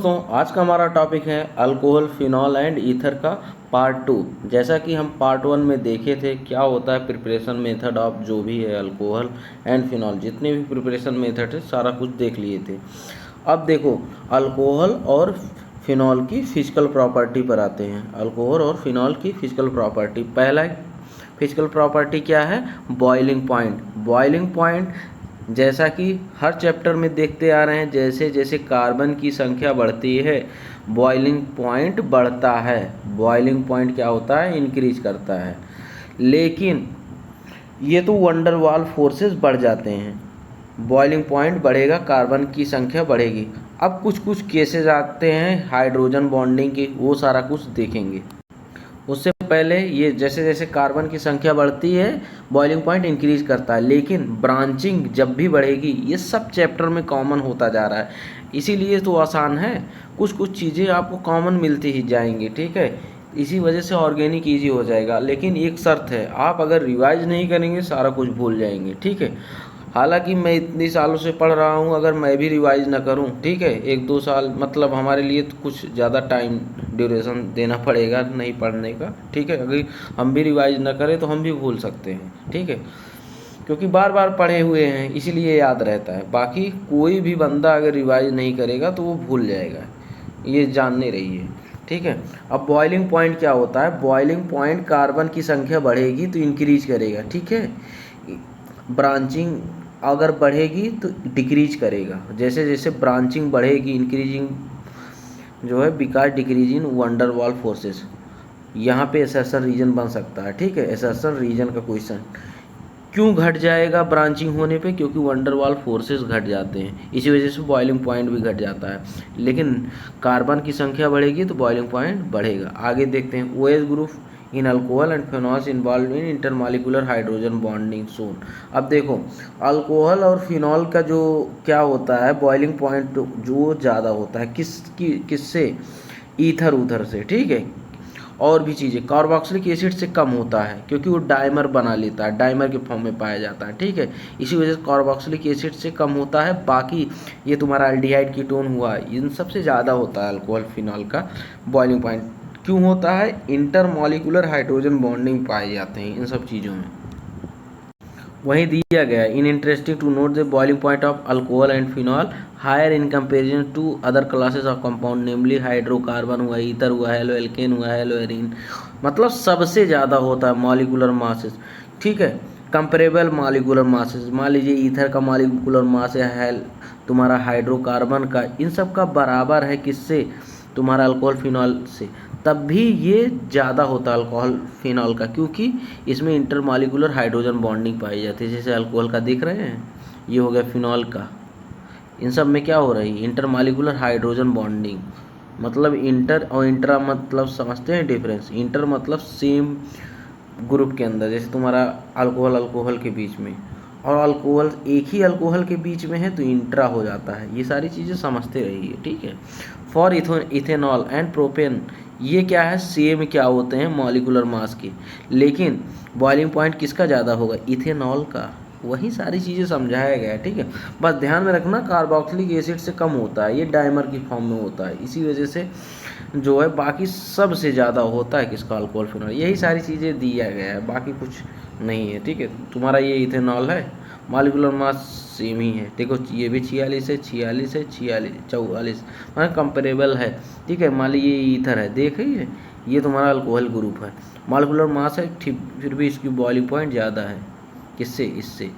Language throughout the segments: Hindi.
दोस्तों, आज का हमारा टॉपिक है अल्कोहल, फिनॉल एंड ईथर का पार्ट 2। जैसा कि हम पार्ट 1 में देखे थे क्या होता है प्रिपरेशन मेथड ऑफ जो भी है अल्कोहल एंड फिनॉल, जितने भी प्रिपरेशन मेथड है सारा कुछ देख लिए थे। अब देखो, अल्कोहल और फिनॉल की फिजिकल प्रॉपर्टी पर आते हैं। अल्कोहल और फिनॉल की फिजिकल प्रॉपर्टी, पहला फिजिकल प्रॉपर्टी क्या है? Boiling point. बॉइलिंग पॉइंट जैसा कि हर चैप्टर में देखते आ रहे हैं, जैसे जैसे कार्बन की संख्या बढ़ती है बॉइलिंग पॉइंट बढ़ता है। बॉइलिंग पॉइंट क्या होता है? इंक्रीज करता है। लेकिन ये तो वंडर वाल फोर्सेस बढ़ जाते हैं, बॉइलिंग पॉइंट बढ़ेगा, कार्बन की संख्या बढ़ेगी। अब कुछ कुछ केसेस आते हैं हाइड्रोजन बॉन्डिंग की, वो सारा कुछ देखेंगे। उससे पहले ये जैसे जैसे कार्बन की संख्या बढ़ती है बॉइलिंग पॉइंट इंक्रीज करता है, लेकिन ब्रांचिंग जब भी बढ़ेगी, ये सब चैप्टर में कॉमन होता जा रहा है, इसीलिए तो आसान है। कुछ कुछ चीज़ें आपको कॉमन मिलती ही जाएंगी, ठीक है। इसी वजह से ऑर्गेनिक ईजी हो जाएगा। लेकिन एक शर्त है, आप अगर रिवाइज नहीं करेंगे सारा कुछ भूल जाएंगे, ठीक है। हालांकि मैं इतनी सालों से पढ़ रहा हूँ, अगर मैं भी रिवाइज ना करूँ, ठीक है, 1-2 साल मतलब हमारे लिए तो कुछ ज़्यादा टाइम ड्यूरेशन देना पड़ेगा नहीं पढ़ने का, ठीक है। अगर हम भी रिवाइज ना करें तो हम भी भूल सकते हैं, ठीक है, क्योंकि बार बार पढ़े हुए हैं इसीलिए याद रहता है। बाकी कोई भी बंदा अगर रिवाइज नहीं करेगा तो वो भूल जाएगा, ये जानने रहिए, ठीक है। अब बॉइलिंग पॉइंट क्या होता है? बॉइलिंग पॉइंट कार्बन की संख्या बढ़ेगी तो इंक्रीज करेगा, ठीक है। ब्रांचिंग अगर बढ़ेगी तो डिक्रीज करेगा। जैसे जैसे ब्रांचिंग बढ़ेगी, इंक्रीजिंग जो है बिकॉज डिक्रीजिंग वंडर वाल फोर्सेस, यहाँ पे एसेशन रीजन बन सकता है, ठीक है। एसेशन रीजन का क्वेश्चन क्यों घट जाएगा ब्रांचिंग होने पे? क्योंकि वंडर वाल फोर्सेस घट जाते हैं, इसी वजह से बॉइलिंग पॉइंट भी घट जाता है। लेकिन कार्बन की संख्या बढ़ेगी तो बॉइलिंग पॉइंट बढ़ेगा। आगे देखते हैं, OH group in alcohol and phenols involve in intermolecular hydrogen bonding सोन। अब देखो, अल्कोहल और फिनॉल का जो क्या होता है बॉइलिंग पॉइंट जो ज़्यादा होता है किससे? ईथर उथर से, ठीक है। और भी चीज़ें कार्बोक्सिलिक एसिड से कम होता है, क्योंकि वो डाइमर बना लेता है, डाइमर के फॉर्म में पाया जाता है, ठीक है। इसी वजह से कार्बोक्सिलिक एसिड से कम होता है। बाकी ये तुम्हारा एल्डिहाइड कीटोन हुआ, इन सबसे ज़्यादा होता है अल्कोहल फिनॉल का बॉइलिंग पॉइंट। क्यों होता है? इंटरमॉलिक्यूलर हाइड्रोजन बॉन्डिंग पाए जाते हैं इन सब चीज़ों में। वहीं दिया गया in interesting to note the boiling point of alcohol and phenol higher in comparison to other classes of compound, namely hydrocarbon हुआ, ईथर हुआ, हेलो एल्केन हुआ, हेलो एरीन, मतलब सबसे ज़्यादा होता है मॉलिक्यूलर मासेस, ठीक है। कंपेरेबल मॉलिक्यूलर मासेस, मान लीजिए ईथर का मॉलिक्यूलर मास है तुम्हारा हाइड्रोकार्बन का, इन सब का बराबर है किससे? तुम्हारा अल्कोहल फिनॉल से, तब भी ये ज़्यादा होता है अल्कोहल फिनॉल का, क्योंकि इसमें इंटरमॉलिक्यूलर हाइड्रोजन बॉन्डिंग पाई जाती है। जैसे अल्कोहल का देख रहे हैं, ये हो गया फिनॉल का, इन सब में क्या हो रही है? Intermolecular hydrogen bonding. मतलब इंटर और इंट्रा मतलब समझते हैं डिफरेंस? इंटर मतलब सेम ग्रुप के अंदर, जैसे तुम्हारा अल्कोहल अल्कोहल के बीच में, और अल्कोहल एक ही अल्कोहल के बीच में है तो इंट्रा हो जाता है। ये सारी चीज़ें समझते रहिए, ठीक है। फॉर इथेनॉल एंड प्रोपेन, ये क्या है? सेम क्या होते हैं मॉलिक्यूलर मास के, लेकिन बॉइलिंग पॉइंट किसका ज़्यादा होगा? इथेनॉल का। वही सारी चीज़ें समझाया गया है, ठीक है। बस ध्यान में रखना कार्बोक्सिलिक एसिड से कम होता है, ये डाइमर की फॉर्म में होता है, इसी वजह से जो है बाकी सबसे ज़्यादा होता है किसका? Alcohol phenol. यही सारी चीज़ें दिया गया है, बाकी कुछ नहीं है, ठीक है। तुम्हारा ये इथेनॉल है, मॉलिक्यूलर मास सेम ही है, देखो ये भी 46 है, 46 है, 46 44, मतलब कंपेरेबल है, ठीक है। मान लीजिए ये ईथर है, देखिए ये तुम्हारा अल्कोहल ग्रुप है, मॉलिक्यूलर मास है, ठीक, फिर भी इसकी बॉइलिंग पॉइंट ज़्यादा है किससे? इससे।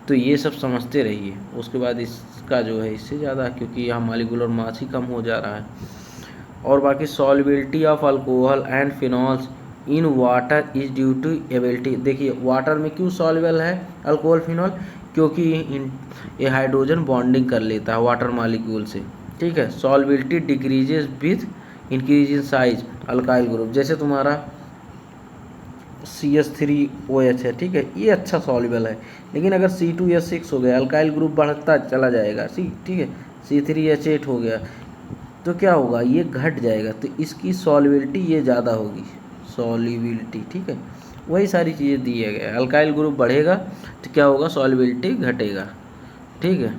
तो ये सब समझते रहिए। उसके बाद इसका जो है इससे ज़्यादा, क्योंकि यहाँ मॉलिक्यूलर मास ही कम हो जा रहा है। और बाकी solubility of alcohol and phenols in water is due to ability. देखिए वाटर में क्यों सॉल्युबल है अल्कोहल फिनॉल? क्योंकि ये हाइड्रोजन बॉन्डिंग कर लेता है वाटर मॉलिक्यूल से, ठीक है। Solubility decreases with increase in size alkyl group, जैसे तुम्हारा CH3OH है, ठीक है, ये अच्छा सॉल्युबल है। लेकिन अगर C2H6 हो गया, अल्काइल ग्रुप बढ़ता चला जाएगा, ठीक है, C3H8 हो गया, तो क्या होगा? ये घट जाएगा, तो इसकी सॉल्युबिलिटी ये ज़्यादा होगी, सॉल्युबिलिटी, ठीक है। वही सारी चीज़ें दिए गए, अल्काइल ग्रुप बढ़ेगा तो क्या होगा? सॉल्युबिलिटी घटेगा, ठीक है।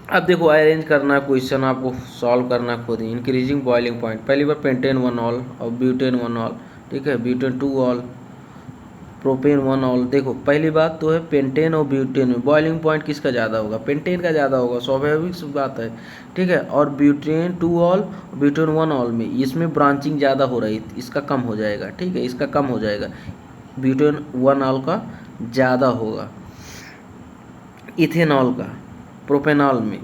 अब देखो अरेंज करना क्वेश्चन आपको सॉल्व करना खुद ही। इंक्रीजिंग बॉइलिंग पॉइंट, पहली बार पेंटेन 1 ऑल और ब्यूटेन 1 ऑल, ठीक है, ब्यूटेन 2 ऑल, प्रोपेन 1 ऑल। देखो पहली बात तो है पेंटेन और ब्यूटेन में बॉइलिंग पॉइंट किसका ज़्यादा होगा, पेंटेन का ज़्यादा होगा, स्वाभाविक सी बात है, ठीक है। और ब्यूटेन 2 ऑल, ब्यूटेन 1 ऑल में इसमें ब्रांचिंग ज़्यादा हो रही, इसका कम हो जाएगा, ठीक है, इसका कम हो जाएगा, ब्यूटेन 1 ऑल का ज़्यादा होगा इथेनॉल का प्रोपेनॉल में।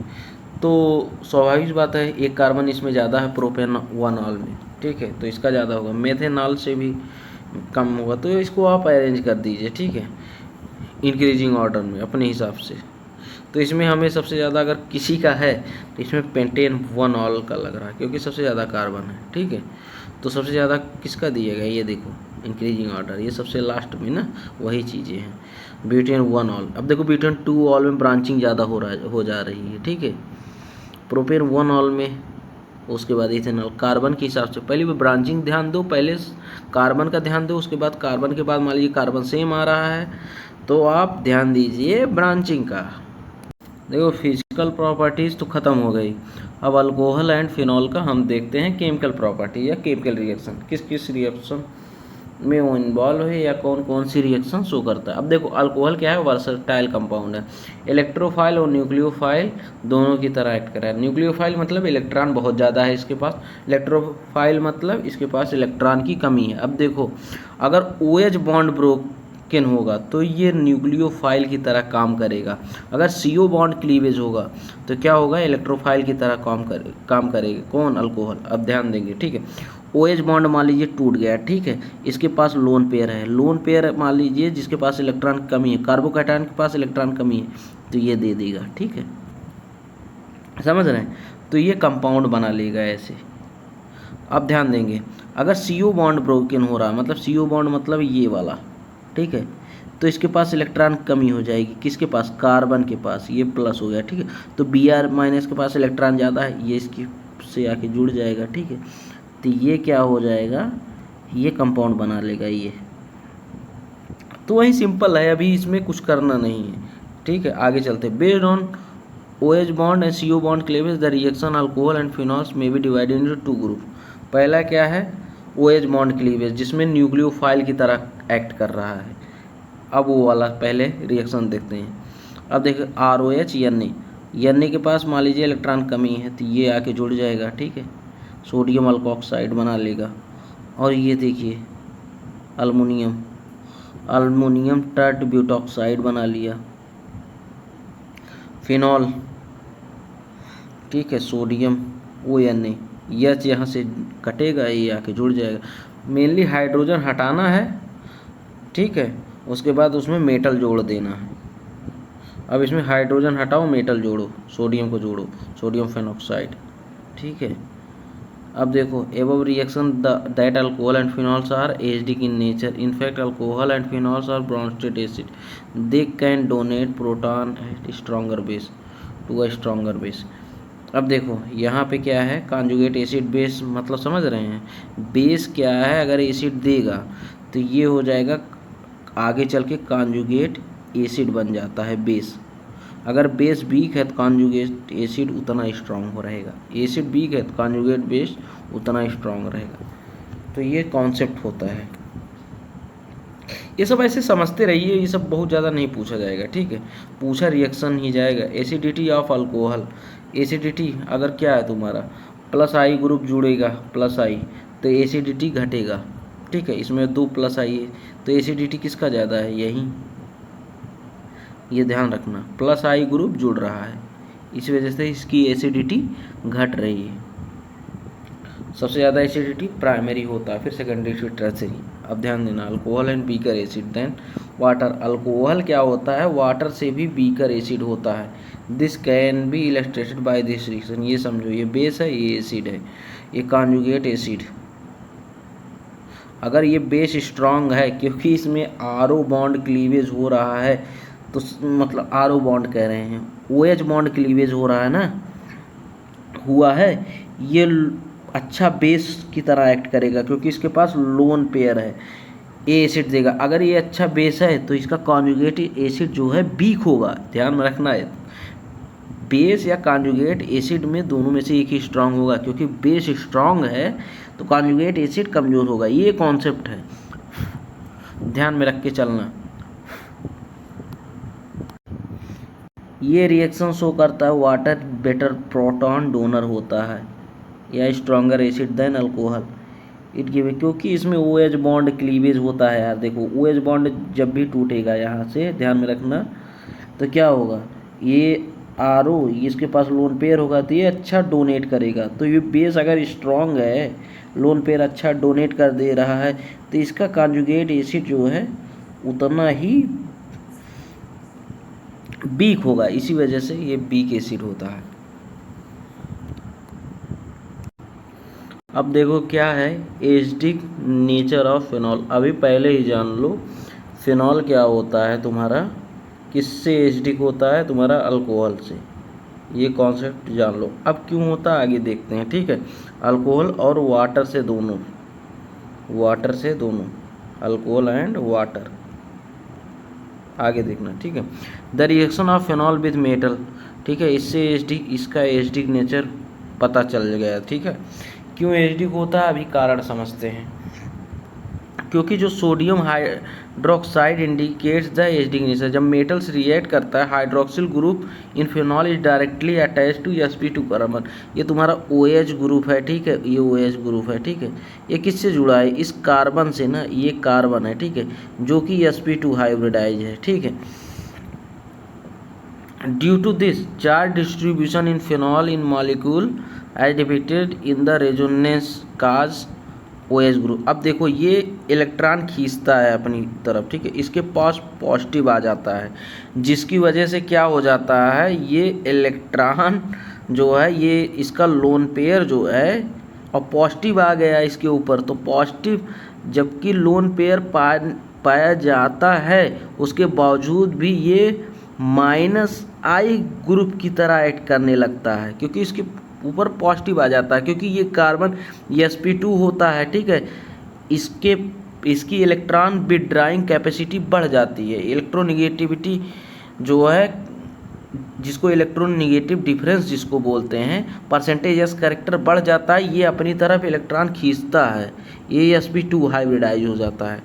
तो स्वाभाविक बात है एक कार्बन इसमें ज़्यादा है प्रोपेन 1 ऑल में, ठीक है, तो इसका ज़्यादा होगा, मेथेनॉल से भी कम होगा। तो इसको आप अरेंज कर दीजिए, ठीक है, इंक्रीजिंग ऑर्डर में अपने हिसाब से। तो इसमें हमें सबसे ज़्यादा अगर किसी का है तो इसमें पेंटेन 1 ऑल का लग रहा है क्योंकि सबसे ज़्यादा कार्बन है, ठीक है। तो सबसे ज़्यादा किसका दिएगा, ये देखो इंक्रीजिंग ऑर्डर, ये सबसे लास्ट में ना वही चीज़ें हैं, ब्यूटेन 1 ऑल। अब देखो ब्यूटेन 2 ऑल में ब्रांचिंग ज़्यादा हो जा रही है, ठीक है, प्रोपेन 1 ऑल में, उसके बाद इथेनॉल। कार्बन के हिसाब से पहले भी ब्रांचिंग ध्यान दो, पहले कार्बन का ध्यान दो, उसके बाद कार्बन के बाद मान लीजिए कार्बन सेम आ रहा है तो आप ध्यान दीजिए ब्रांचिंग का। देखो फिजिकल प्रॉपर्टीज़ तो ख़त्म हो गई, अब अल्कोहल एंड फिनॉल का हम देखते हैं केमिकल प्रॉपर्टी या केमिकल रिएक्शन, किस किस रिएक्शन में वो इन्वॉल्व है या कौन कौन सी रिएक्शन शो करता है। अब देखो अल्कोहल क्या है, वर्सटाइल कंपाउंड है, इलेक्ट्रोफाइल और न्यूक्लियोफाइल दोनों की तरह एक्ट कर रहा है। न्यूक्लियोफाइल मतलब इलेक्ट्रॉन बहुत ज़्यादा है इसके पास, इलेक्ट्रोफाइल मतलब इसके पास इलेक्ट्रॉन की कमी है। अब देखो अगर OH बॉन्ड ब्रोकन होगा तो ये न्यूक्लियोफाइल की तरह काम करेगा, अगर CO बॉन्ड क्लीवेज होगा तो क्या होगा, इलेक्ट्रोफाइल की तरह काम करेगा कौन, अल्कोहल। अब ध्यान देंगे, ठीक है, OH बॉन्ड मान लीजिए टूट गया, ठीक है, इसके पास लोन पेयर है, लोन पेयर मान लीजिए जिसके पास इलेक्ट्रॉन कमी है, कार्बोकैटायन के पास इलेक्ट्रॉन कमी है तो ये दे देगा, ठीक है, समझ रहे हैं, तो ये कंपाउंड बना लेगा ऐसे। अब ध्यान देंगे अगर CO बॉन्ड ब्रोकन हो रहा है, मतलब CO बॉन्ड मतलब ये वाला, ठीक है, तो इसके पास इलेक्ट्रॉन कमी हो जाएगी, किसके पास, कार्बन के पास, ये प्लस हो गया, ठीक है, तो Br माइनस के पास इलेक्ट्रॉन ज़्यादा है, ये इसकी से आके जुड़ जाएगा, ठीक है, तो ये क्या हो जाएगा, ये कंपाउंड बना लेगा ये। तो वही सिंपल है, अभी इसमें कुछ करना नहीं है, ठीक है, आगे चलते। Based on OH bond and CO bond cleavage the reaction alcohol and phenols में बी डिवाइडेड इनटू 2 ग्रुप। पहला क्या है, OH बॉन्ड क्लीवेज जिसमें न्यूक्लियोफाइल की तरह एक्ट कर रहा है। अब वो वाला पहले रिएक्शन देखते हैं। अब देखिए ROH Na के पास मान लीजिए इलेक्ट्रॉन कमी है तो ये आके जुड़ जाएगा, ठीक है, सोडियम अल्कोक्साइड बना लेगा। और ये देखिए अल्मुनियम टर्ट ब्यूटॉक्साइड बना लिया, फिनॉल, ठीक है, सोडियम ONA, यह यहाँ से कटेगा, ये आके जुड़ जाएगा। मेनली हाइड्रोजन हटाना है, ठीक है, उसके बाद उसमें मेटल जोड़ देना है। अब इसमें हाइड्रोजन हटाओ, मेटल जोड़ो, सोडियम को जोड़ो, सोडियम फेनॉक्साइड, ठीक है। अब देखो above reaction that alcohol and phenols are acidic in nature, in fact alcohol and phenols are Bronsted acid, they can donate proton stronger base to a stronger base. अब देखो यहाँ पे क्या है, कॉन्जुगेट एसिड बेस, मतलब समझ रहे हैं, बेस क्या है, अगर एसिड देगा तो ये हो जाएगा आगे चल के कॉन्जुगेट एसिड बन जाता है बेस। अगर बेस वीक है तो कॉन्जुगेट एसिड उतना स्ट्रांग हो रहेगा, एसिड वीक है तो कॉन्जुगेट बेस उतना स्ट्रांग रहेगा। तो ये कॉन्सेप्ट होता है, ये सब ऐसे समझते रहिए, ये सब बहुत ज़्यादा नहीं पूछा जाएगा, ठीक है, पूछा रिएक्शन ही जाएगा। एसिडिटी ऑफ अल्कोहल, एसिडिटी अगर क्या है तुम्हारा +I ग्रुप जुड़ेगा, +I तो एसिडिटी घटेगा, ठीक है, इसमें 2 +I है तो एसिडिटी किसका ज़्यादा है, यही, ये ध्यान रखना, +I ग्रुप जुड़ रहा है, इस वजह से इसकी एसिडिटी घट रही है। सबसे ज़्यादा एसिडिटी प्राइमरी होता है, फिर सेकेंडरी, फिर टर्सरी। अब ध्यान देना, alcohol and weaker acid than water, alcohol क्या होता है, वाटर से भी वीकर एसिड होता है। This can be illustrated by this reaction, ये समझो, ये बेस है, ये एसिड है, ये कॉन्जुगेट एसिड। अगर ये बेस स्ट्रांग है क्योंकि इसमें RO बॉन्ड क्लीवेज हो रहा है, तो मतलब RO बॉन्ड कह रहे हैं, OH बॉन्ड क्लीवेज हो रहा है ना, हुआ है, ये अच्छा बेस की तरह एक्ट करेगा क्योंकि इसके पास लोन पेयर है, ए एसिड देगा। अगर ये अच्छा बेस है तो इसका कॉन्जुगेट एसिड जो है वीक होगा, ध्यान में रखना है, बेस या कॉन्जुगेट एसिड में दोनों में से एक ही स्ट्रांग होगा, क्योंकि बेस स्ट्रांग है तो कॉन्जुगेट एसिड कमज़ोर होगा। ये कॉन्सेप्ट है, ध्यान में रख के चलना। ये रिएक्शन शो करता है वाटर बेटर प्रोटॉन डोनर होता है या stronger acid than alcohol it give, क्योंकि इसमें OH बॉन्ड क्लीवेज होता है यार। देखो OH बॉन्ड जब भी टूटेगा यहाँ से, ध्यान में रखना, तो क्या होगा, ये RO इसके पास लोन पेयर होगा तो ये अच्छा डोनेट करेगा। तो ये बेस अगर स्ट्रॉन्ग है, लोन पेयर अच्छा डोनेट कर दे रहा है, तो इसका कॉन्जुगेट एसिड जो है उतना ही वीक होगा, इसी वजह से ये वीक एसिड होता है। अब देखो क्या है एसिडिक नेचर ऑफ फिनॉल। अभी पहले ही जान लो फिनॉल क्या होता है तुम्हारा, किससे एसिडिक होता है, तुम्हारा अल्कोहल से। ये कॉन्सेप्ट जान लो। अब क्यों होता है आगे देखते हैं, ठीक है। अल्कोहल और वाटर से दोनों, वाटर से दोनों, अल्कोहल एंड वाटर, आगे देखना, ठीक है। The reaction of phenol with metal, ठीक है, इससे एसिडिक, इसका एसिडिक नेचर पता चल गया, ठीक है। क्यों एसिडिक होता है अभी कारण समझते हैं। क्योंकि जो sodium hydroxide indicates the acidic nature, जब मेटल्स रिएक्ट करता है hydroxyl group in phenol is directly attach to sp2 carbon. ये तुम्हारा OH ग्रुप है, ठीक है, ये OH ग्रुप है, ठीक है। ये किससे जुड़ा है, इस कार्बन से ना, ये कार्बन है, ठीक है, जो कि sp2 हाइब्रिडाइज है, ठीक है। Due to this charge distribution in phenol in molecule as depicted in the resonance cause OH group. अब देखो ये इलेक्ट्रॉन खींचता है अपनी तरफ, ठीक है, इसके पास पॉजिटिव आ जाता है, जिसकी वजह से क्या हो जाता है, ये इलेक्ट्रॉन जो है ये इसका लोन पेयर जो है और पॉजिटिव आ गया इसके ऊपर, तो पॉजिटिव जबकि लोन पेयर पाया जाता है उसके बावजूद भी ये -I ग्रुप की तरह एक्ट करने लगता है, क्योंकि इसके ऊपर पॉजिटिव आ जाता है, क्योंकि ये कार्बन sp2 होता है, ठीक है। इसकी इलेक्ट्रॉन विथड्राइंग कैपेसिटी बढ़ जाती है, इलेक्ट्रोनिगेटिविटी जो है, जिसको इलेक्ट्रोनिगेटिव डिफरेंस जिसको बोलते हैं, परसेंटेज एस कैरेक्टर बढ़ जाता है, ये अपनी तरफ इलेक्ट्रॉन खींचता है, ये sp2 हाइब्रिडाइज हो जाता है,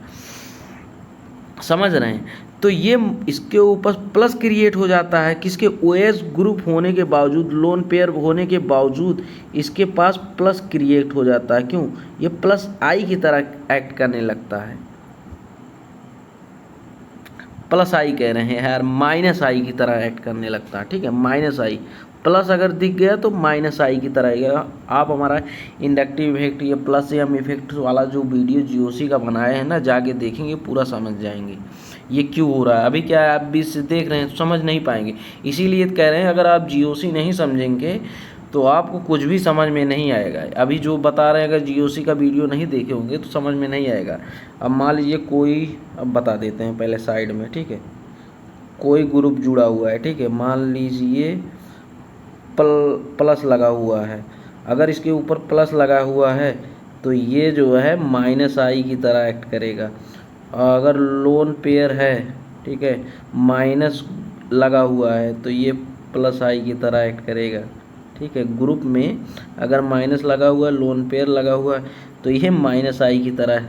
समझ रहे हैं। तो ये इसके ऊपर प्लस क्रिएट हो जाता है, किसके, OH ग्रुप होने के बावजूद, लोन पेयर होने के बावजूद इसके पास प्लस क्रिएट हो जाता है। क्यों, ये +I की तरह एक्ट करने लगता है, +I कह रहे हैं यार, -I की तरह एक्ट करने लगता है, ठीक है, -I, प्लस अगर दिख गया तो -I की तरह है। आप हमारा इंडक्टिव इफेक्ट, ये प्लस एम इफेक्ट वाला जो वीडियो GOC का बनाया है ना, जाके देखेंगे, पूरा समझ जाएंगे ये क्यों हो रहा है। अभी क्या है, आप भी इससे देख रहे हैं, समझ नहीं पाएंगे, इसीलिए कह रहे हैं अगर आप GOC नहीं समझेंगे तो आपको कुछ भी समझ में नहीं आएगा। अभी जो बता रहे हैं, अगर GOC का वीडियो नहीं देखे होंगे तो समझ में नहीं आएगा। अब मान लीजिए कोई, अब बता देते हैं पहले साइड में, ठीक है, कोई ग्रुप जुड़ा हुआ है, ठीक है, मान लीजिए प्लस लगा हुआ है, अगर इसके ऊपर प्लस लगा हुआ है तो ये जो है -I की तरह एक्ट करेगा। अगर लोन पेयर है, ठीक है, माइनस लगा हुआ है तो ये +I की तरह एक्ट करेगा, ठीक है। ग्रुप में अगर माइनस लगा हुआ है, लोन पेयर लगा हुआ है, तो ये -I की तरह,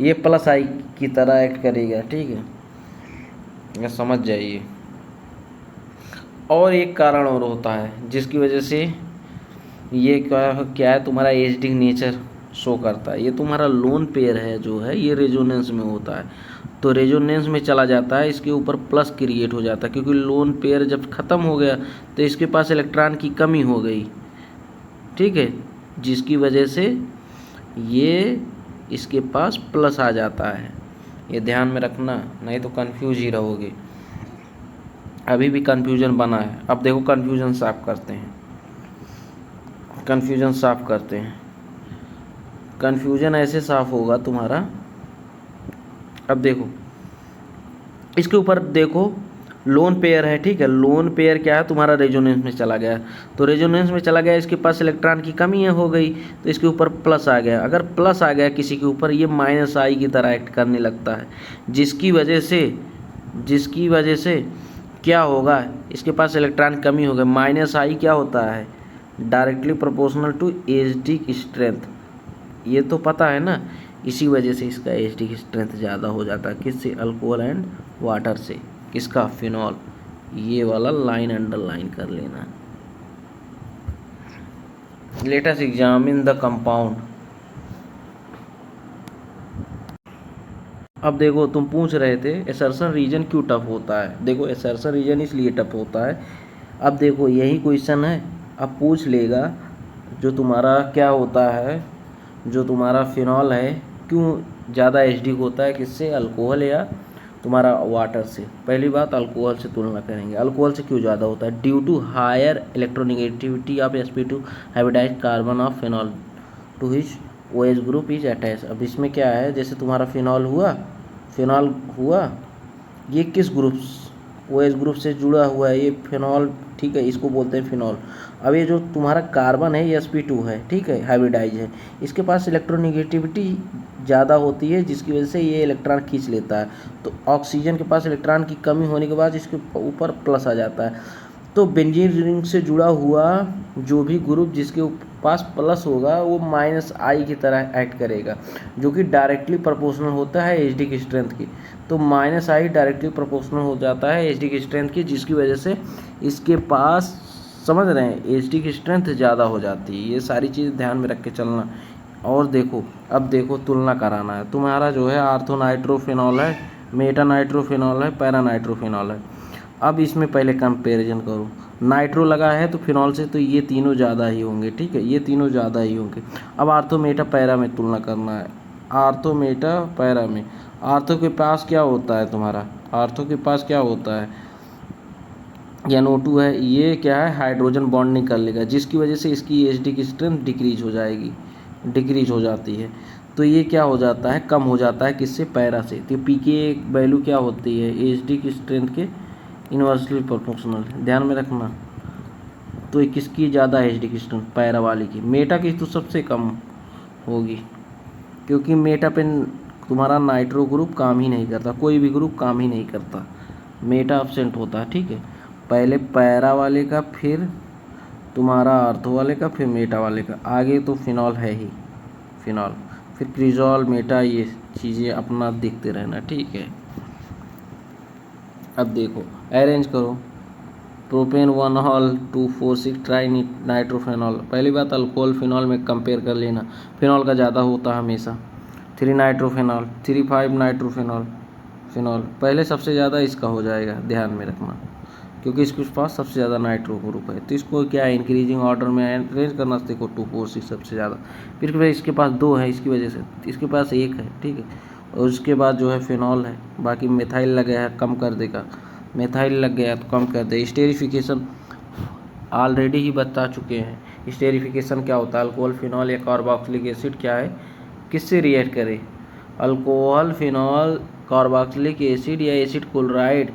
ये +I की तरह एक्ट करेगा, ठीक है, ये समझ जाइए। और एक कारण और होता है जिसकी वजह से ये क्या है, तुम्हारा एसिडिक नेचर शो करता है। ये तुम्हारा लोन पेयर है जो है, ये रेजोनेंस में होता है, तो रेजोनेंस में चला जाता है, इसके ऊपर प्लस क्रिएट हो जाता है, क्योंकि लोन पेयर जब ख़त्म हो गया तो इसके पास इलेक्ट्रॉन की कमी हो गई, ठीक है, जिसकी वजह से ये इसके पास प्लस आ जाता है। ये ध्यान में रखना, नहीं तो कंफ्यूज ही रहोगे। अभी भी कंफ्यूजन बना है। अब देखो कंफ्यूजन साफ करते हैं, कंफ्यूजन साफ करते हैं। कंफ्यूजन ऐसे साफ होगा तुम्हारा, अब देखो इसके ऊपर देखो, लोन पेयर है, ठीक है, लोन पेयर क्या है तुम्हारा, रेजोनेंस में चला गया, तो रेजोनेंस में चला गया, इसके पास इलेक्ट्रॉन की कमी है हो गई, तो इसके ऊपर प्लस आ गया। अगर प्लस आ गया किसी के ऊपर, ये -I की तरह एक्ट करने लगता है, जिसकी वजह से क्या होगा, इसके पास इलेक्ट्रॉन कमी हो गई। माइनस आई क्या होता है, directly proportional to acidic strength, ये तो पता है ना। इसी वजह से इसका एसिडिक स्ट्रेंथ ज़्यादा हो जाता है, किससे, अल्कोहल एंड वाटर से। किसका, फिनॉल। ये वाला लाइन अंडरलाइन कर लेना। Let us examine the compound. अब देखो, तुम पूछ रहे थे एसर्शन रीजन क्यों टफ होता है। देखो, एसर्शन रीजन इसलिए टफ होता है, अब देखो यही क्वेश्चन है, अब पूछ लेगा जो तुम्हारा क्या होता है, जो तुम्हारा फिनॉल है क्यों ज़्यादा एसिडिक होता है, किससे, अल्कोहल या तुम्हारा वाटर से। पहली बात, अल्कोहल से तुलना करेंगे। अल्कोहल से क्यों ज़्यादा होता है, due to higher electronegativity of sp2 hybridized carbon of phenol to which OH group is attach. अब इसमें क्या है, जैसे तुम्हारा फिनॉल हुआ, ये किस ग्रुप, OH ग्रुप से जुड़ा हुआ है, ये फिनॉल, ठीक है, इसको बोलते हैं फिनॉल। अब ये जो तुम्हारा कार्बन है ये sp2 है, ठीक है, हाइब्रिडाइज है, इसके पास इलेक्ट्रोनेगेटिविटी ज़्यादा होती है, जिसकी वजह से ये इलेक्ट्रॉन खींच लेता है। तो ऑक्सीजन के पास इलेक्ट्रॉन की कमी होने के बाद इसके ऊपर प्लस आ जाता है। तो बेंजीन रिंग से जुड़ा हुआ जो भी ग्रुप जिसके पास प्लस होगा वो माइनस आई की तरह एक्ट करेगा, जो कि डायरेक्टली प्रोपोर्शनल होता है एसिडिक स्ट्रेंथ की। तो माइनस आई डायरेक्टली प्रोपोर्शनल हो जाता है एसिडिक स्ट्रेंथ की, जिसकी वजह से इसके पास, समझ रहे हैं, एसिडिक स्ट्रेंथ ज़्यादा हो जाती है। ये सारी चीज़ ध्यान में रख के चलना। और देखो, अब देखो तुलना कराना है तुम्हारा, जो है आर्थो नाइट्रोफिनॉल है, मेटा नाइट्रोफिनॉल है, पैरा नाइट्रोफिनॉल है। अब इसमें पहले कंपैरिजन करो, नाइट्रो लगा है तो फिनॉल से तो ये तीनों ज़्यादा ही होंगे, ठीक है, ये तीनों ज़्यादा ही होंगे। अब आर्थो मेटा पैरा में तुलना करना है, आर्थो मेटा पैरा में। आर्थो के पास क्या होता है तुम्हारा, आर्थो के पास क्या होता है, NO2 है, ये क्या है, हाइड्रोजन बॉन्ड नहीं कर लेगा, जिसकी वजह से इसकी एसिडिक स्ट्रेंथ डिक्रीज हो जाएगी, डिक्रीज हो जाती है। तो ये क्या हो जाता है, कम हो जाता है, किससे, पैरा से। तो पी की वैल्यू क्या होती है, एसिडिक स्ट्रेंथ के इन्वर्सली प्रोपोर्शनल, ध्यान में रखना। तो ये किसकी ज़्यादा एसिडिक स्ट्रेंथ, पैरा वाली की। मेटा की तो सबसे कम होगी, क्योंकि मेटा पे तुम्हारा नाइट्रो ग्रुप काम ही नहीं करता, कोई भी ग्रुप काम ही नहीं करता, मेटा एब्सेंट होता है, ठीक है। पहले पैरा वाले का, फिर तुम्हारा आर्थो वाले का, फिर मेटा वाले का, आगे तो फिनॉल है ही, फिनॉल, फिर क्रिजॉल, मेटा, ये चीज़ें अपना देखते रहना, ठीक है। अब देखो, अरेंज करो, प्रोपेन 1 246 ट्राई नाइट्रोफेनॉल। पहली बात, अल्कोहल फिनॉल में कंपेयर कर लेना, फिनॉल का ज़्यादा होता है हमेशा। 3 नाइट्रोफेनॉल, 3 5 नाइट्रोफेनॉल, फिनॉल पहले सबसे ज़्यादा इसका हो जाएगा, ध्यान में रखना, क्योंकि इसके पास सबसे ज़्यादा नाइट्रो ग्रुप है। तो इसको क्या है, इंक्रीजिंग ऑर्डर में अरेंज करना। देखो 246 सबसे ज़्यादा, फिर इसके पास 2 है, इसकी वजह से इसके पास 1 है, ठीक है। और उसके बाद जो है फिनॉल है, बाकी मिथाइल लग गया है, कम कर देगा, मिथाइल लग गया तो कम कर दे। स्टेरिफिकेशन ऑलरेडी ही बता चुके हैं, स्टेरिफिकेशन क्या होता है, अल्कोहल फिनॉल या कार्बोक्सिलिक एसिड क्या है, किससे रिएक्ट करे, अल्कोहल फिनॉल कार्बोक्सिलिक एसिड या acid chloride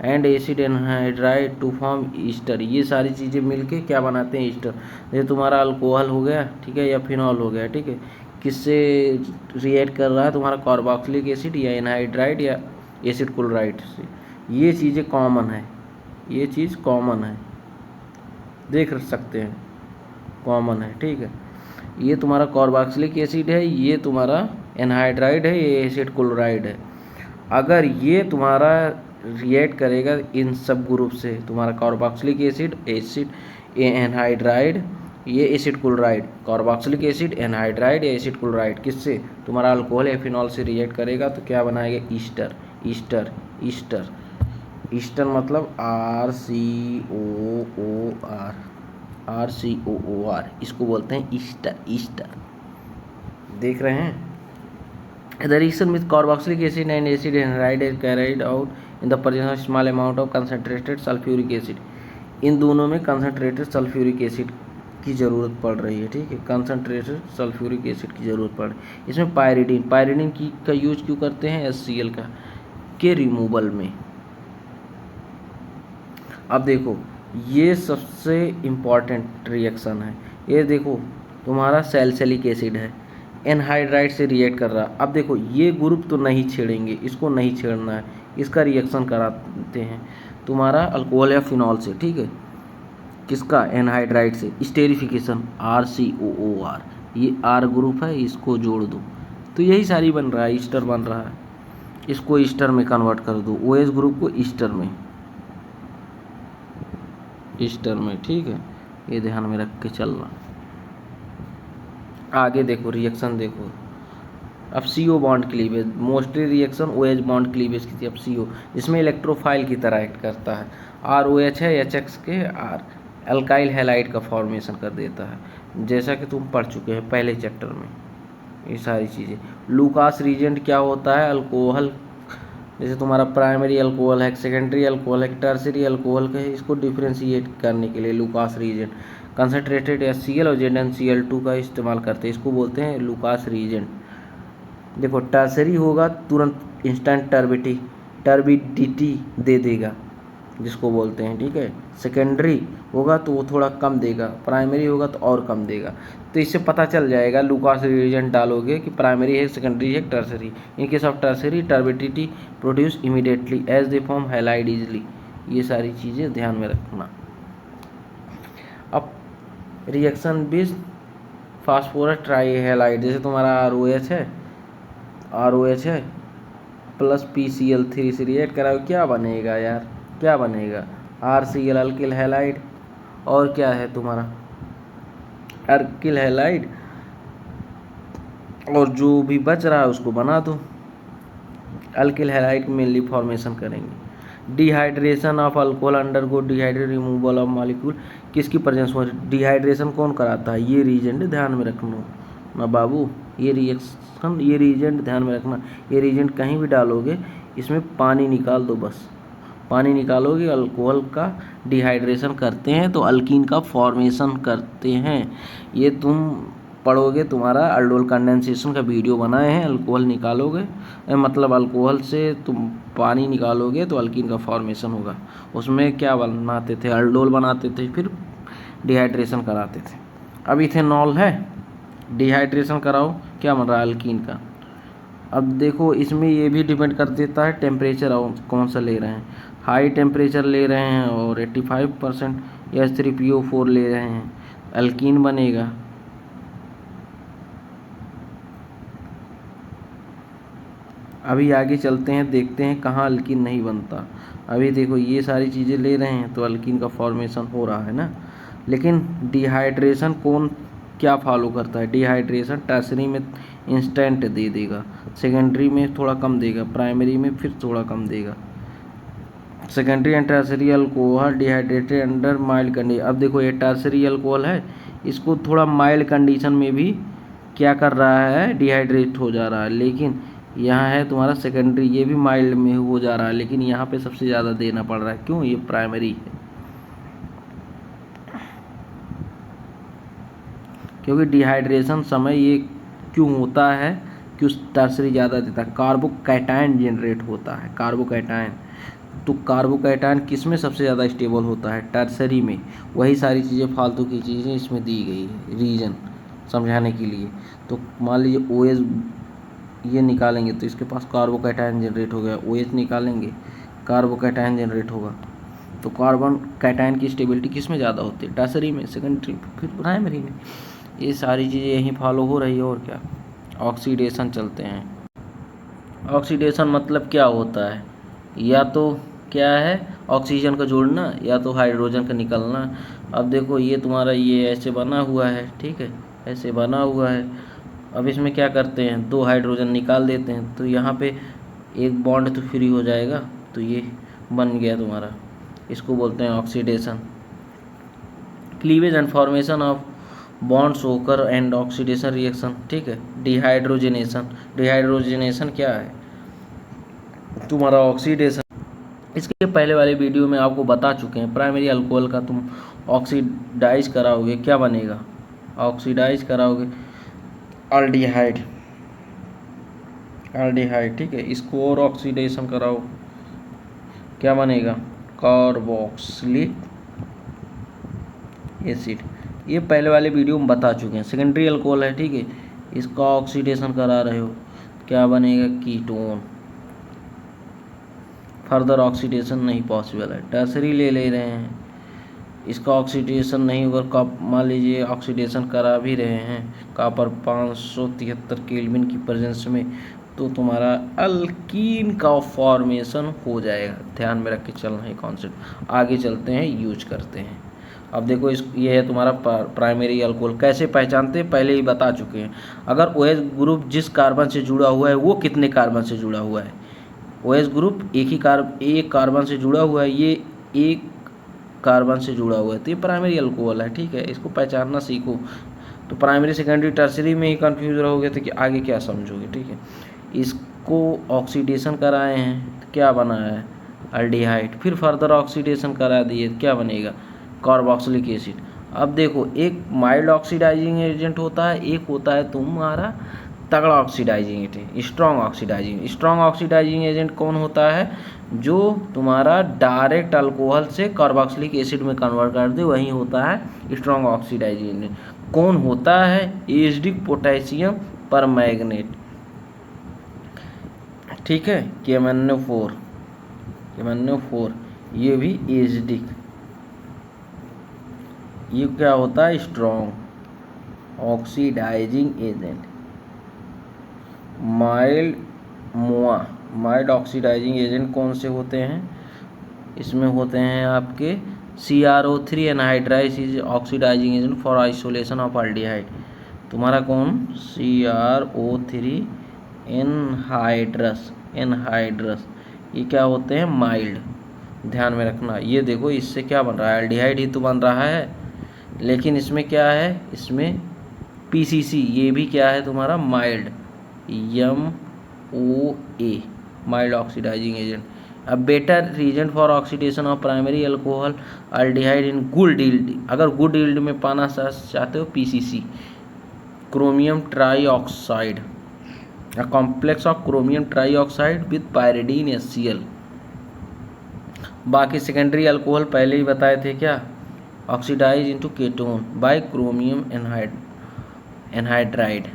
and acid anhydride to form ester. ये सारी चीज़ें मिलके क्या बनाते हैं, ईस्टर। ये तुम्हारा अल्कोहल हो गया, ठीक है, या फिनॉल हो गया, ठीक है, किससे रिएक्ट कर रहा है, तुम्हारा कार्बोक्सिलिक एसिड या एनहाइड्राइड या एसिड क्लोराइड से। ये चीज़ें कॉमन है, ये चीज़ कॉमन है, देख सकते हैं, कॉमन है, ठीक है। ये तुम्हारा कार्बोक्सिलिक एसिड है, ये तुम्हारा एनहाइड्राइड है, ये एसिड क्लोराइड है। अगर ये तुम्हारा रिएक्ट करेगा इन सब ग्रुप से, तुम्हारा कार्बोक्सिलिक एसिड, एसिड एनहाइड्राइड, ये acid chloride, carboxylic acid, anhydride या एसिड क्लोराइड, किससे, तुम्हारा अल्कोहल या फिनॉल से रिएक्ट करेगा तो क्या बनाएगा, ईस्टर। ईस्टर, ईस्टर, ईस्टर मतलब RCOOR, इसको बोलते हैं ईस्टर, ईस्टर। देख रहे हैं, The reaction with carboxylic acid and acid anhydride is carried out in the presence of small amount of concentrated sulfuric acid। इन दोनों में कंसनट्रेटेड सल्फ्यूरिक एसिड की ज़रूरत पड़ रही है, ठीक है, कंसनट्रेटेड सल्फ्यूरिक एसिड की ज़रूरत पड़ रही है। इसमें पायरिडीन की का यूज क्यों करते हैं, HCl का के रिमूवल में। अब देखो, ये सबसे इम्पॉर्टेंट रिएक्शन है। ये देखो, तुम्हारा सैलिसिलिक एसिड है, एनहाइड्राइड से रिएक्ट कर रहा। अब देखो, ये ग्रुप तो नहीं छेड़ेंगे, इसको नहीं छेड़ना है, इसका रिएक्शन कराते हैं। तुम्हारा अल्कोहल या फिनॉल से, ठीक है, किसका, एनहाइड्राइड से, स्टेरिफिकेशन RCOOR, ये R ग्रुप है, इसको जोड़ दो तो यही सारी बन रहा है, ईस्टर बन रहा है, इसको ईस्टर में कन्वर्ट कर दो, OH ग्रुप को ईस्टर में, ठीक है, ये ध्यान में रख के चलना। आगे देखो रिएक्शन देखो, अब CO bond cleavage, mostly reaction OH bond cleavage की थी, अब CO इसमें इलेक्ट्रोफाइल की तरह एक्ट करता है, ROH है HX के R, अल्काइल हैलाइड का फॉर्मेशन कर देता है, जैसा कि तुम पढ़ चुके हैं पहले चैप्टर में ये सारी चीज़ें। लूकास रीजेंट क्या होता है, अल्कोहल, जैसे तुम्हारा प्राइमरी अल्कोहल है, सेकेंडरी अल्कोहल है, टर्सरी अल्कोहल है, इसको डिफ्रेंशिएट करने के लिए लूकास रीजेंट कंसनट्रेटेड HCl और ZnCl2 का इस्तेमाल करते हैं, इसको बोलते हैं लूकास रीजेंट। देखो टर्सरी होगा तुरंत इंस्टेंट टर्बिडिटी दे देगा, जिसको बोलते हैं, ठीक है। सेकेंडरी होगा तो वो थोड़ा कम देगा, प्राइमरी होगा तो और कम देगा। तो इससे पता चल जाएगा, लूकास रिएजेंट डालोगे कि प्राइमरी है, सेकेंडरी है, tertiary. In case of tertiary turbidity produce immediately as they form halide easily. ये सारी चीज़ें ध्यान में रखना। अब रिएक्शन बेस फास्फोरस ट्राईहैलाइड, जैसे तुम्हारा ROH है प्लस PCl3 से रिएक्ट कराओ, क्या बनेगा यार, क्या बनेगा, RCl अल्किल हैलाइड, और क्या है तुम्हारा अल्किल हैलाइड, और जो भी बच रहा है उसको बना दो। अल्किल हैलाइड मेनली फॉर्मेशन करेंगे। Dehydration of alcohol undergo dehydrate removal of molecule, किसकी प्रेजेंस में डिहाइड्रेशन कौन कराता है, ये रीजेंट ध्यान में रखना ना बाबू, ये रिएक्शन, ये रीजेंट ध्यान में रखना। ये रीजेंट कहीं भी डालोगे इसमें पानी निकाल दो, बस पानी निकालोगे, अल्कोहल का डिहाइड्रेशन करते हैं तो अल्कीन का फॉर्मेशन करते हैं। ये तुम पढ़ोगे, तुम्हारा अल्डोल कंडेंसेशन का वीडियो बनाए हैं, अल्कोहल निकालोगे, मतलब अल्कोहल से तुम पानी निकालोगे तो अल्कीन का फॉर्मेशन होगा। उसमें क्या बनाते थे, अल्डोल बनाते थे, फिर डिहाइड्रेशन कराते थे। अब इथेनॉल है, डिहाइड्रेशन कराओ, क्या बन रहा है, अल्कीन का। अब देखो इसमें ये भी डिपेंड कर देता है टेम्परेचर कौन सा ले रहे हैं, हाई टेम्परेचर ले रहे हैं और 85% H3PO4 ले रहे हैं, अल्कीन बनेगा। अभी आगे चलते हैं, देखते हैं कहाँ अल्कीन नहीं बनता। अभी देखो ये सारी चीज़ें ले रहे हैं तो अल्कीन का फॉर्मेशन हो रहा है ना। लेकिन डिहाइड्रेशन कौन क्या फॉलो करता है, डिहाइड्रेशन टर्सरी में इंस्टेंट दे देगा, सेकेंडरी में थोड़ा कम देगा, प्राइमरी में फिर थोड़ा कम देगा। Secondary and tertiary alcohol dehydrated under mild condition. अब देखो ये टर्सरी अल्कोहल है, इसको थोड़ा माइल्ड कंडीशन में भी क्या कर रहा है, डिहाइड्रेट हो जा रहा है। लेकिन यहाँ है तुम्हारा सेकेंडरी, ये भी माइल्ड में हो जा रहा है, लेकिन यहाँ पे सबसे ज़्यादा देना पड़ रहा है, क्यों, ये प्राइमरी है, क्योंकि डिहाइड्रेशन समय ये क्यों होता है, क्यों टर्सरी ज़्यादा देता है, कार्बोकैटायन जनरेट होता है, कार्बोकैटायन। तो कार्बोकैटायन किस में सबसे ज़्यादा स्टेबल होता है, टर्सरी में। वही सारी चीज़ें फालतू की चीज़ें इसमें दी गई है रीजन समझाने के लिए। तो मान लीजिए OH ये निकालेंगे तो इसके पास कार्बोकैटायन जनरेट हो गया, OH निकालेंगे कार्बोकैटायन जनरेट होगा। तो कार्बन कैटायन की स्टेबिलिटी किस में ज़्यादा होती है, टर्सरी में, सेकेंडरी, फिर प्राइमरी में। ये सारी चीज़ें यहीं फॉलो हो रही है। और क्या, ऑक्सीडेशन चलते हैं। ऑक्सीडेशन मतलब क्या होता है, या तो क्या है ऑक्सीजन का जोड़ना, या तो हाइड्रोजन का निकलना। अब देखो ये तुम्हारा ये ऐसे बना हुआ है, ठीक है, ऐसे बना हुआ है। अब इसमें क्या करते हैं, 2 हाइड्रोजन निकाल देते हैं, तो यहाँ पे एक बॉन्ड तो फ्री हो जाएगा, तो ये बन गया तुम्हारा, इसको बोलते हैं oxidation. Cleavage and formation of bonds होकर एंड ऑक्सीडेशन रिएक्शन, ठीक है। डिहाइड्रोजनेशन, डिहाइड्रोजनेशन क्या है, तुम्हारा ऑक्सीडेशन। इसके पहले वाले वीडियो में आपको बता चुके हैं, प्राइमरी अल्कोहल का तुम ऑक्सीडाइज कराओगे, क्या बनेगा, ऑक्सीडाइज कराओगे अल्डिहाइड, अल्डिहाइड, ठीक है। इसको और ऑक्सीडेशन कराओ, क्या बनेगा, कार्बोक्सिलिक एसिड। ये पहले वाले वीडियो में बता चुके हैं। सेकेंडरी अल्कोहल है, ठीक है, इसका ऑक्सीडेशन करा रहे हो, क्या बनेगा, कीटोन। फर्दर ऑक्सीडेशन नहीं पॉसिबल है। टर्सरी ले रहे हैं, इसका ऑक्सीडेशन नहीं होगा। मान लीजिए ऑक्सीडेशन करा भी रहे हैं कॉपर 573 केल्विन की प्रेजेंस में, तो तुम्हारा अल्कीन का फॉर्मेशन हो जाएगा। ध्यान में रख के चलना है कॉन्सेप्ट। आगे चलते हैं, यूज करते हैं। अब देखो ये है तुम्हारा प्राइमरी अल्कोहल। कैसे पहचानते हैं पहले ही बता चुके हैं। अगर OH ग्रुप जिस कार्बन से जुड़ा हुआ है वो कितने कार्बन से जुड़ा हुआ है। OH ग्रुप एक कार्बन से जुड़ा हुआ है, ये एक कार्बन से जुड़ा हुआ है, तो ये प्राइमरी अल्कोहल है। ठीक है, इसको पहचानना सीखो। तो प्राइमरी सेकेंडरी टर्सरी में ही कंफ्यूज रहोगे तो कि आगे क्या समझोगे। ठीक है, इसको ऑक्सीडेशन कराए हैं तो क्या बना है, अल्डिहाइड। फिर फर्दर ऑक्सीडेशन करा दिए, क्या बनेगा, कार्बोक्सिलिक एसिड। अब देखो, एक माइल्ड ऑक्सीडाइजिंग एजेंट होता है, एक होता है तुम्हारा तगड़ा oxidizing agent, strong oxidizing. Strong oxidising agent कौन होता है, जो तुम्हारा डायरेक्ट अल्कोहल से कार्बोक्सिलिक एसिड में कन्वर्ट कर दे, वही होता है स्ट्रॉन्ग ऑक्सीडाइजिंग एजेंट। कौन होता है, एसिडिक पोटेशियम पर मैग्नेट। ठीक है, KMnO4 ये भी एसिडिक, ये क्या होता है, strong oxidising agent. Mild oxidising agent कौन से होते हैं, इसमें होते हैं आपके CrO3 anhydride is oxidising agent for isolation of aldehyde. तुम्हारा कौन, CrO3 एनहाइड्रस, ये क्या होते हैं, माइल्ड। ध्यान में रखना, ये देखो इससे क्या बन रहा है, अल्डिहाइड ही तो बन रहा है, लेकिन इसमें क्या है, इसमें PCC, ये भी क्या है तुम्हारा mild, MOA, mild oxidising agent. अब better reason for oxidation of primary alcohol aldehyde in good yield. अगर गुड यील्ड में पाना चाहते हो, PCC, chromium trioxide, a complex of chromium trioxide with pyridine HCl। बाकी सेकेंडरी अल्कोहल पहले ही बताए थे, क्या, oxidise into ketone by chromium anhydride.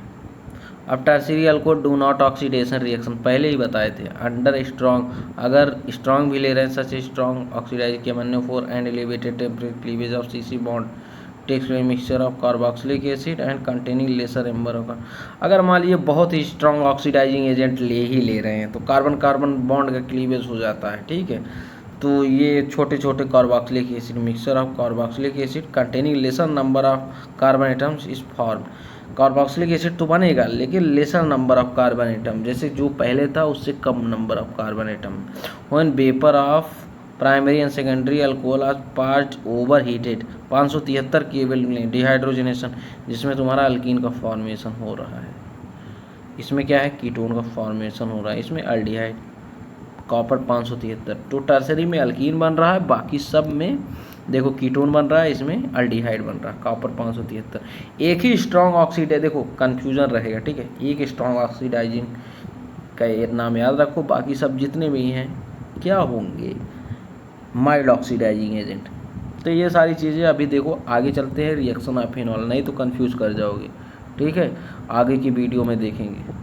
अब tertiary alcohol do not oxidation reaction पहले ही बताए थे। अंडर स्ट्रॉन्ग, अगर स्ट्रॉन्ग भी ले रहे हैं, such strong oxidize KMnO4 and elevated temperature cleavage of CC bond takes mixture of carboxylic acid and containing lesser number of. अगर मान लीजिए बहुत ही स्ट्रॉन्ग ऑक्सीडाइजिंग एजेंट ले रहे हैं तो कार्बन कार्बन बॉन्ड का क्लीवेज हो जाता है। ठीक है, तो ये छोटे छोटे carboxylic acid, mixture of carboxylic acid containing lesser number of carbon atoms is form. Carboxylic acid तो बनेगा लेकिन lesser number of carbon atom, जैसे जो पहले था उससे कम number of carbon atom. When vapour of primary and secondary alcohol are passed over heated, 573 kelvin dehydrogenation, जिसमें तुम्हारा अल्कीन का फॉर्मेशन हो रहा है। इसमें क्या है, कीटोन का फॉर्मेशन हो रहा है, इसमें अल्डिहाइड, कॉपर 573। तो टर्सरी में अल्कीन बन रहा है, बाकी सब में देखो कीटोन बन रहा है, इसमें अल्डिहाइड बन रहा है, कॉपर 573। एक ही स्ट्रॉन्ग ऑक्सीडाइज, देखो कन्फ्यूजन रहेगा। ठीक है, एक स्ट्रॉन्ग ऑक्सीडाइजिंग का नाम याद रखो, बाकी सब जितने भी हैं क्या होंगे, माइल्ड ऑक्सीडाइजिंग एजेंट। तो ये सारी चीज़ें अभी देखो, आगे चलते हैं रिएक्शन ऑफ फिनॉल, नहीं तो कंफ्यूज कर जाओगे। ठीक है, आगे की वीडियो में देखेंगे।